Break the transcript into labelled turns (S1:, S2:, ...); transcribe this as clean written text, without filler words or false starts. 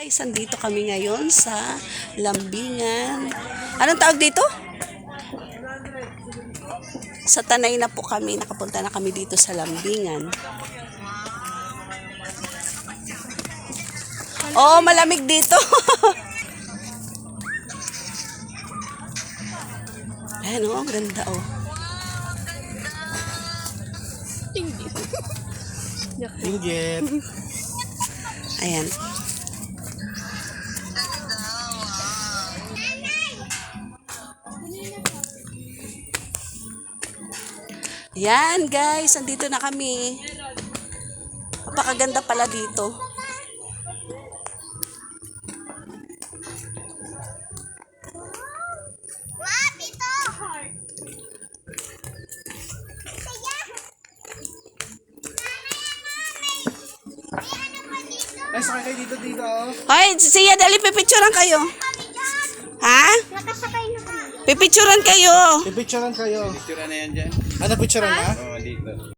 S1: Guys, andito kami ngayon sa Lambingan. Anong tawag dito? Sa Tanay na po kami. Nakapunta na kami dito sa Lambingan. Oh, malamig dito. Ayan oh, ang ganda oh.
S2: Inggit.
S1: Ayan. Yan guys, andito na kami. Napakaganda pala dito.
S2: Ay, sakay kayo dito.
S1: Hoy, siya dali pipicturean kayo. Ha?
S3: Nakasakay na kami.
S1: Pipicturean kayo.
S2: Pipicturean kayo. Picturean na yan dyan. Ano picturean na? Oo, dito.